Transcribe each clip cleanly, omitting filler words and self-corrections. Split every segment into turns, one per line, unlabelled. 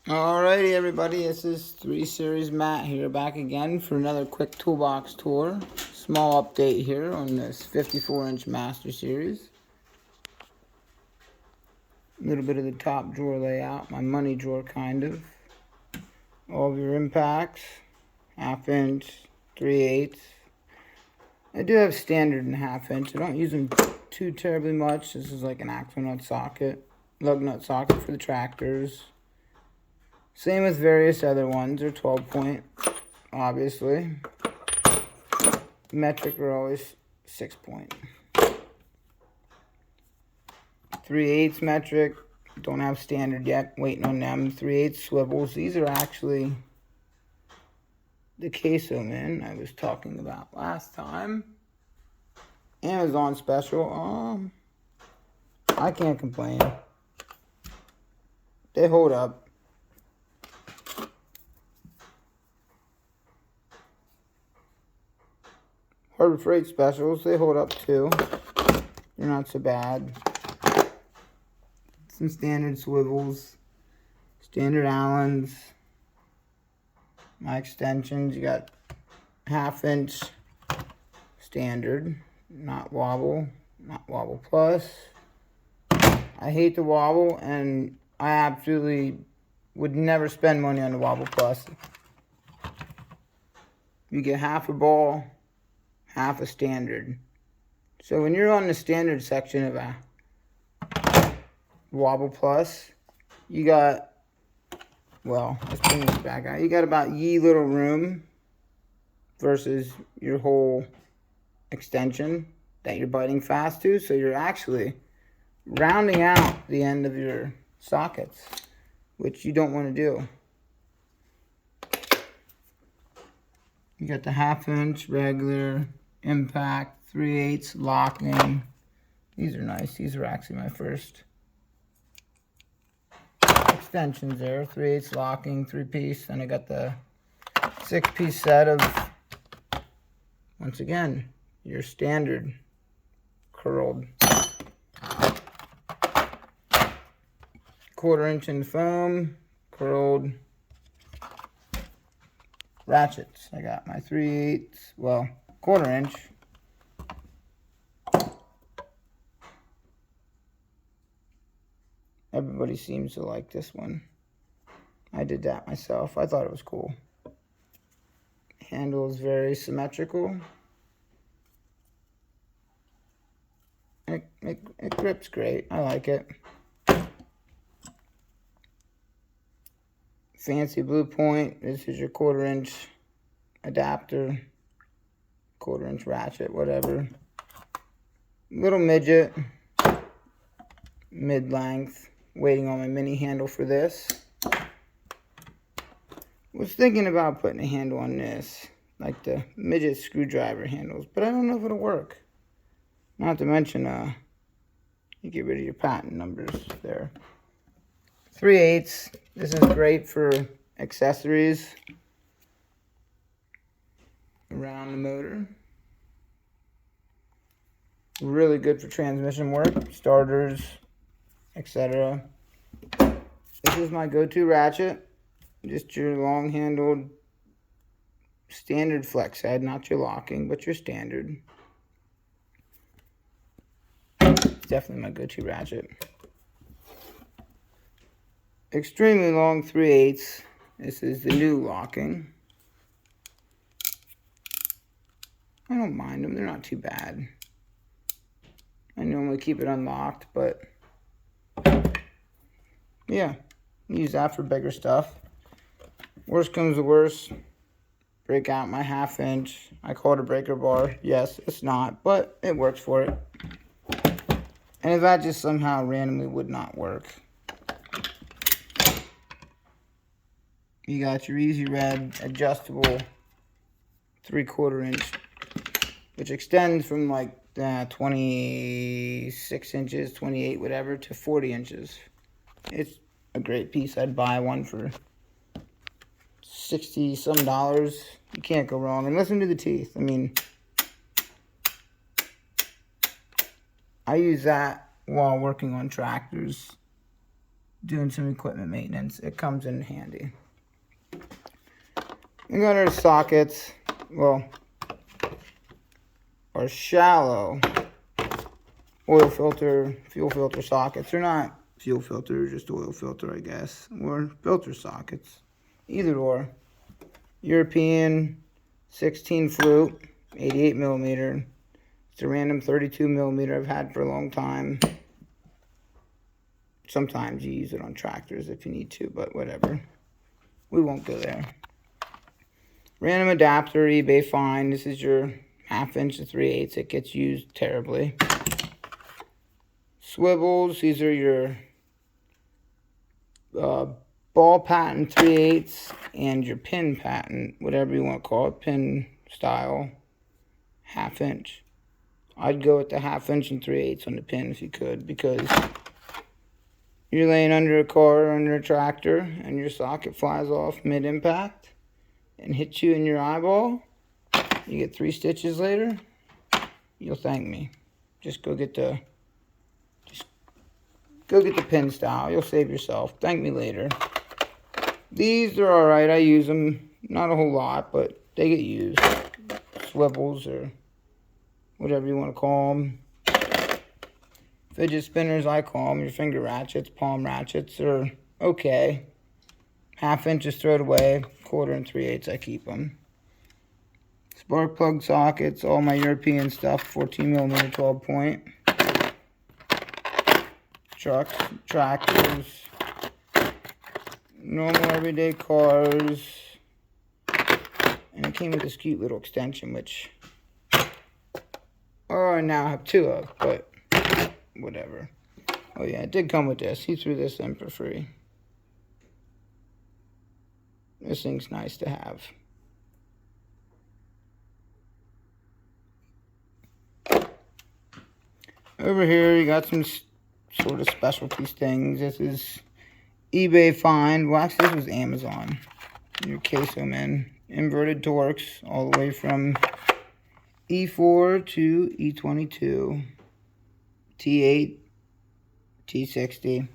Alrighty everybody, this is 3 Series Matt here, back again for another quick toolbox tour. Small update here on this 54-inch Master Series. A little bit of the top drawer layout, my money drawer kind of. All of your impacts, 1/2 inch, 3/8. I do have standard and 1/2 inch. I don't use them too terribly much. This is like an axle nut socket, lug nut socket for the tractors. Same with various other ones. They're 12-point, obviously. Metric are always 6-point. 3/8 metric. Don't have standard yet. Waiting on them. 3/8 swivels. These are actually the Queso Man I was talking about last time. Amazon special. I can't complain. They hold up. Harbor Freight specials, they hold up too. They're not so bad. Some standard swivels, standard Allens. My extensions, you got 1/2 inch standard, not wobble plus. I hate the wobble, and I absolutely would never spend money on the wobble plus. You get half a ball, half a standard. So when you're on the standard section of a wobble plus, you got, well, let's bring this back out. You got about ye little room versus your whole extension that you're biting fast to. So you're actually rounding out the end of your sockets, which you don't want to do. You got the 1/2 inch regular, impact, 3/8 locking. These are nice. These are actually my first extensions there. 3/8 locking, 3-piece. Then I got the 6-piece set of, once again, your standard curled 1/4 inch in foam, curled ratchets. I got my 3/8, well, 1/4 inch. Everybody seems to like this one. I did that myself. I thought it was cool. Handle is very symmetrical. It grips great. I like it. Fancy Blue Point. This is your 1/4 inch adapter, 1/4 inch ratchet, whatever. Little midget, mid-length. Waiting on my mini handle for this. Was thinking about putting a handle on this, like the midget screwdriver handles, but I don't know if it'll work. Not to mention, you get rid of your patent numbers there. 3/8. This is great for accessories around the motor. Really good for transmission work, starters, etc. This is my go-to ratchet. Just your long-handled standard flex head, not your locking, but your standard. Definitely my go-to ratchet. Extremely long 3/8. This is the new locking. I don't mind them. They're not too bad. I normally keep it unlocked, but yeah, use that for bigger stuff. Worst comes to worst, break out my 1/2 inch. I call it a breaker bar. Yes, it's not, but it works for it. And if that just somehow randomly would not work, you got your Easy Red adjustable 3/4 inch, which extends from like 26 inches, 28, whatever, to 40 inches. It's a great piece. I'd buy one for $60 some. You can't go wrong. And listen to the teeth. I mean, I use that while working on tractors. doing some equipment maintenance, it comes in handy. We got our sockets, well, our shallow oil filter, fuel filter sockets. They're not fuel filter, just oil filter, I guess, or filter sockets. Either or. European 16 flute, 88 millimeter. It's a random 32 millimeter I've had for a long time. Sometimes you use it on tractors if you need to, but whatever. We won't go there. Random adapter, eBay find. This is your 1/2 inch to 3/8. It gets used terribly. Swivels, these are your ball patent 3/8 and your pin patent, whatever you want to call it, pin style 1/2 inch. I'd go with the 1/2 inch and 3/8 on the pin if you could, because you're laying under a car or under a tractor and your socket flies off mid-impact and hits you in your eyeball. You get 3 stitches later, you'll thank me. Just go get the pin style. You'll save yourself. Thank me later. These are alright. I use them. Not a whole lot, but they get used. Swivels or whatever you want to call them. Fidget spinners, I call them. Your finger ratchets, palm ratchets are okay. 1/2 inch is thrown away. 1/4 and 3/8 I keep them. Spark plug sockets, all my European stuff. 14 millimeter 12 point. Trucks, tractors, normal everyday cars, and it came with this cute little extension, which I now have 2 of, but whatever. Oh yeah, it did come with this. He threw this in for free. This thing's nice to have. Over here you got some sort of specialty things. This is eBay find. Well, actually, this was Amazon. Your Queso Man. Inverted Torx, all the way from E4 to E22. T8, T60.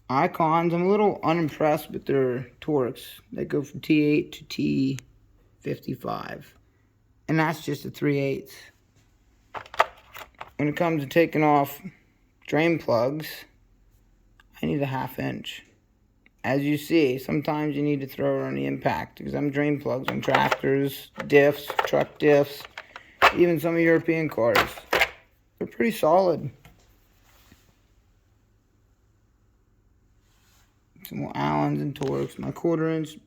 Icons, I'm a little unimpressed with their Torx. They go from T8 to T55. And that's just a 3/8. When it comes to taking off drain plugs, I need a 1/2 inch. As you see, sometimes you need to throw it on the impact, because I'm drain plugs on tractors, diffs, truck diffs, even some European cars. They're pretty solid. Some more Allens and Torx. My 1/4 inch.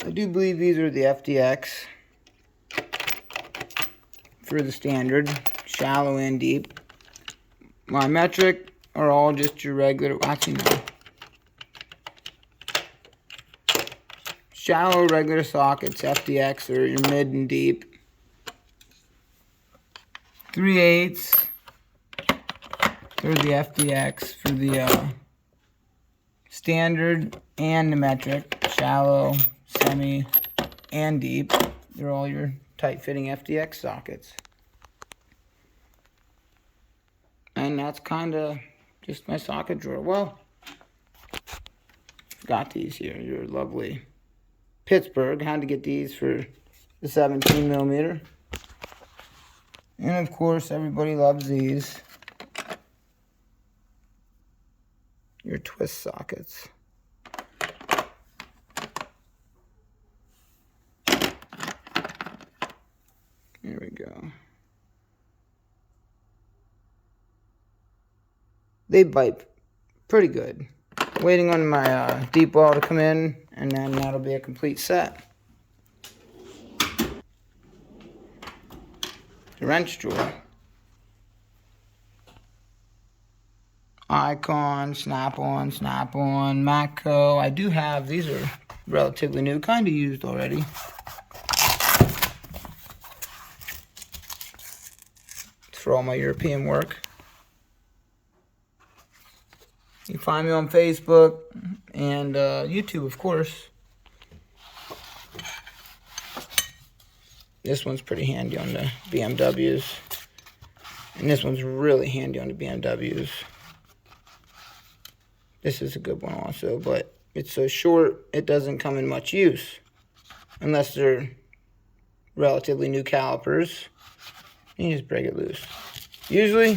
I do believe these are the FDX for the standard, shallow and deep. My metric are all just your regular, actually no. Shallow regular sockets, FDX, are your mid and deep. 3/8 they're the FDX for the standard and the metric, shallow, semi, and deep. They're all your tight-fitting FDX sockets. And that's kind of just my socket drawer. Well, got these here. Your lovely Pittsburgh. Had to get these for the 17 millimeter. And of course, everybody loves these. Your twist sockets. Here we go. They bite pretty good. Waiting on my deep well to come in, and then that'll be a complete set. The wrench drawer. Icon, Snap-on, Matco. I do have, these are relatively new, kind of used already. For all my European work. You can find me on Facebook and YouTube, of course. This one's pretty handy on the BMWs. And this one's really handy on the BMWs. This is a good one also, but it's so short it doesn't come in much use unless they're relatively new calipers. You just break it loose. Usually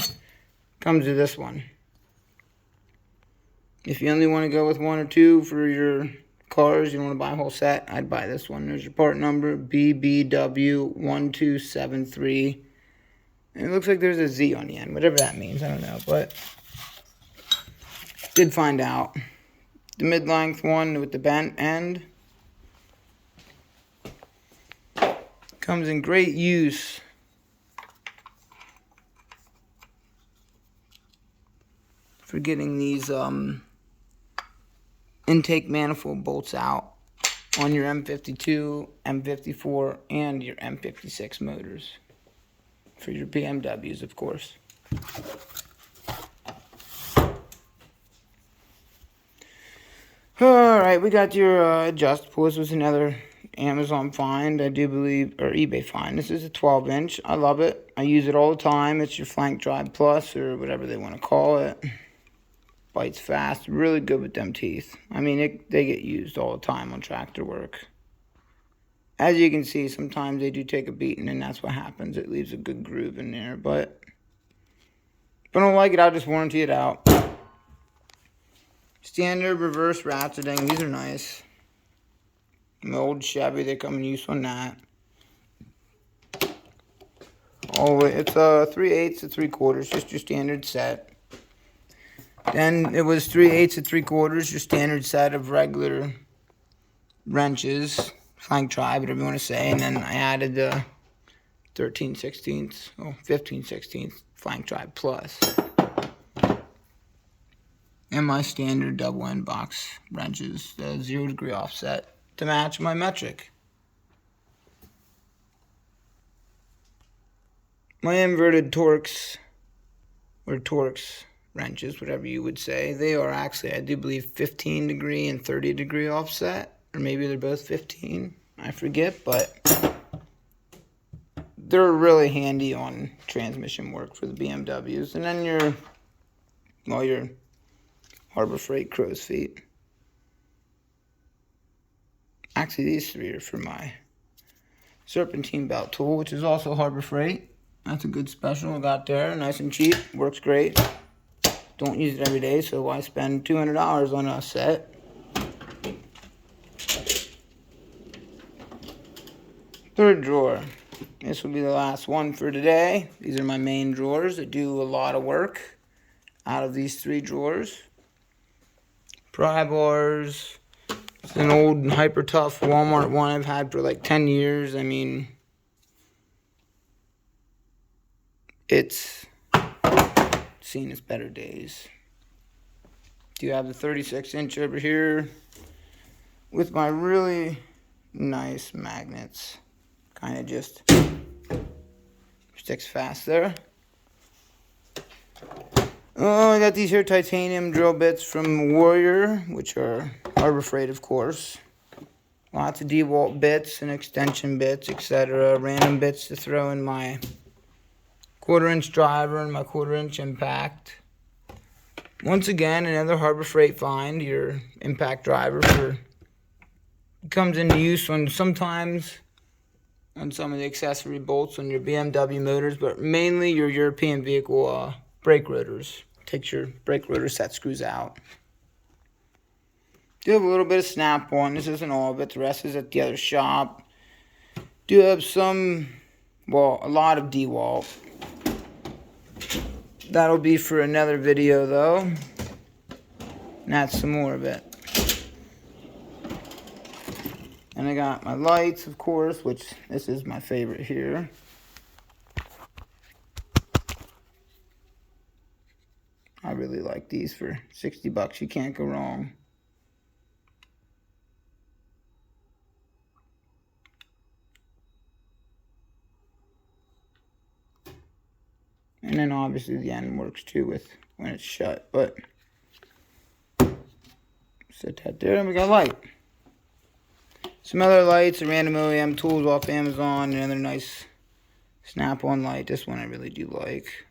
comes with this one. If you only want to go with one or two for your cars, you don't want to buy a whole set, I'd buy this one. There's your part number, BBW1273. And it looks like there's a Z on the end, whatever that means, I don't know, but did find out. The mid-length one with the bent end comes in great use for getting these intake manifold bolts out on your M52, M54, and your M56 motors. For your BMWs, of course. Alright, we got your adjustable. This was another Amazon find, I do believe, or eBay find. This is a 12-inch. I love it. I use it all the time. It's your Flank Drive Plus, or whatever they want to call it. Bites fast. Really good with them teeth. I mean, they get used all the time on tractor work. As you can see, sometimes they do take a beating, and that's what happens. It leaves a good groove in there, but if I don't like it, I'll just warranty it out. Standard reverse ratcheting. These are nice. My old Chevy, they come in use on that. Oh, it's 3/8 to 3/4, just your standard set. Then it was 3/8 to 3/4, your standard set of regular wrenches, Flank Drive, whatever you want to say. And then I added the 15/16 Flank Drive Plus. And my standard double end box wrenches, the 0 degree offset, to match my metric. My inverted Torx, or Torx wrenches, whatever you would say, they are actually, I do believe, 15 degree and 30 degree offset, or maybe they're both 15, I forget, but they're really handy on transmission work for the BMWs. And then your Harbor Freight crow's feet. Actually, these three are for my serpentine belt tool, which is also Harbor Freight. That's a good special I got there, nice and cheap, works great. Don't use it every day, so why spend $200 on a set? Third drawer. This will be the last one for today. These are my main drawers. I do a lot of work out of these three drawers. Pry bars. It's an old Hyper Tough Walmart one I've had for like 10 years. I mean, it's seen its better days. Do have the 36-inch over here with my really nice magnets. Kind of just sticks fast there. Oh, I got these here titanium drill bits from Warrior, which are Harbor Freight, of course. Lots of DeWalt bits and extension bits, etc. Random bits to throw in my 1/4-inch driver and my 1/4-inch impact. Once again, another Harbor Freight find. Your impact driver comes into use on sometimes on some of the accessory bolts on your BMW motors, but mainly your European vehicle brake rotors. Takes your brake rotor set screws out. Do have a little bit of snap-on. This isn't all of it. The rest is at the other shop. Do have some, well, a lot of DeWalt. That'll be for another video, though. And that's some more of it. And I got my lights, of course, which this is my favorite here. I really like these for 60 bucks. You can't go wrong. And then obviously the end works too with when it's shut, but set that there and we got a light. Some other lights, a random OEM tools off Amazon, another nice snap-on light. This one I really do like.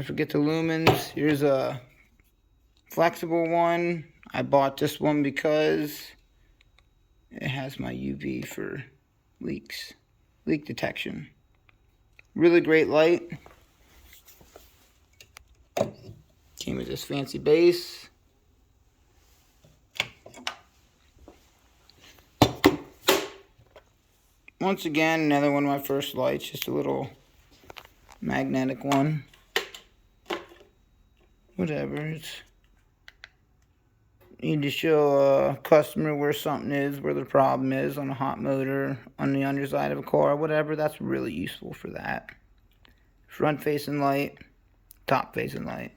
I forget the lumens. Here's a flexible one. I bought this one because it has my UV for leak detection. Really great light. Came with this fancy base. Once again, another one of my first lights, just a little magnetic one. Whatever, it's need to show a customer where something is, where the problem is on a hot motor, on the underside of a car, whatever. That's really useful for that. Front facing light, top facing light.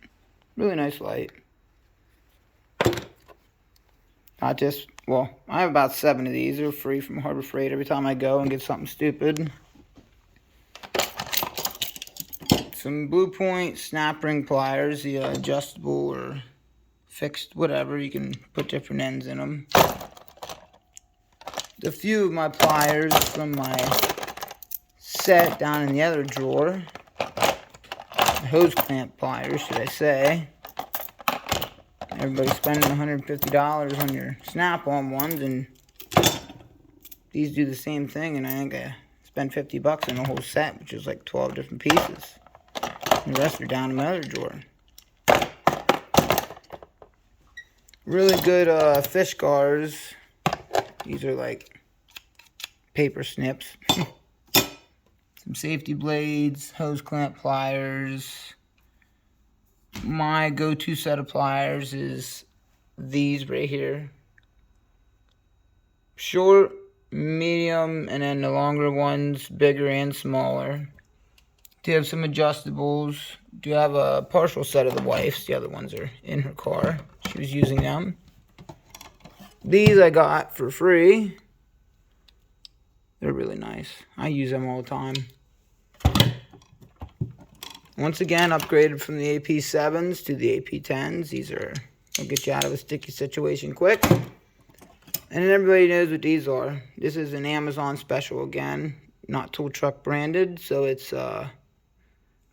Really nice light. Well, I have about 7 of these. They're free from Harbor Freight every time I go and get something stupid. Some Blue Point snap ring pliers, the adjustable or fixed, whatever. You can put different ends in them. A few of my pliers from my set down in the other drawer. Hose clamp pliers, should I say. Everybody's spending $150 on your Snap-on ones, and these do the same thing, and I think I spent 50 bucks on the whole set, which is like 12 different pieces. And the rest are down in my other drawer. Really good fish guards. These are like paper snips. Some safety blades, hose clamp pliers. My go-to set of pliers is these right here. Short, medium, and then the longer ones, bigger and smaller. Do have some adjustables. Do have a partial set of the wife's. The other ones are in her car. She was using them. These I got for free. They're really nice. I use them all the time. Once again, upgraded from the AP7s to the AP10s. These will get you out of a sticky situation quick. And everybody knows what these are. This is an Amazon special again. Not Tool Truck branded, so it's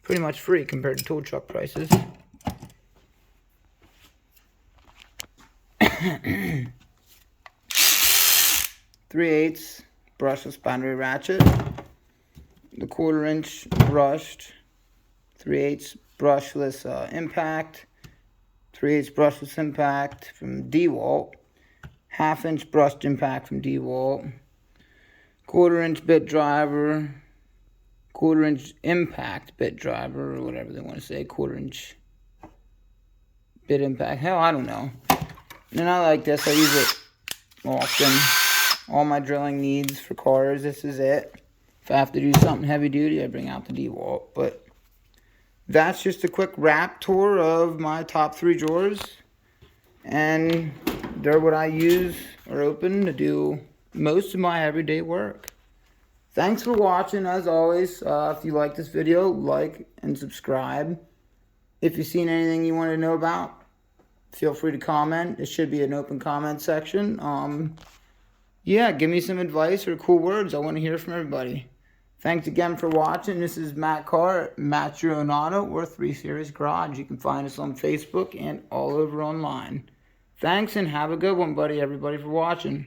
pretty much free compared to Tool Truck prices. 3/8 brushless boundary ratchet. The 1/4 inch brushed. 3/8 brushless impact. 3/8 brushless impact from DeWalt. 1/2 inch brushed impact from DeWalt. 1/4 inch bit driver. 1/4 inch impact bit driver, or whatever they want to say. 1/4 inch bit impact. Hell, I don't know. And I like this. I use it often. All my drilling needs for cars, this is it. If I have to do something heavy duty, I bring out the DeWalt. But that's just a quick wrap tour of my top 3 drawers. And they're what I use or open to do most of my everyday work. Thanks for watching, as always. If you like this video, like and subscribe. If you've seen anything you want to know about, feel free to comment. It should be an open comment section. Yeah, give me some advice or cool words. I want to hear from everybody. Thanks again for watching. This is Matt Carr at Matt Your Own Auto or 3 Series Garage. You can find us on Facebook and all over online. Thanks, and have a good one, everybody for watching.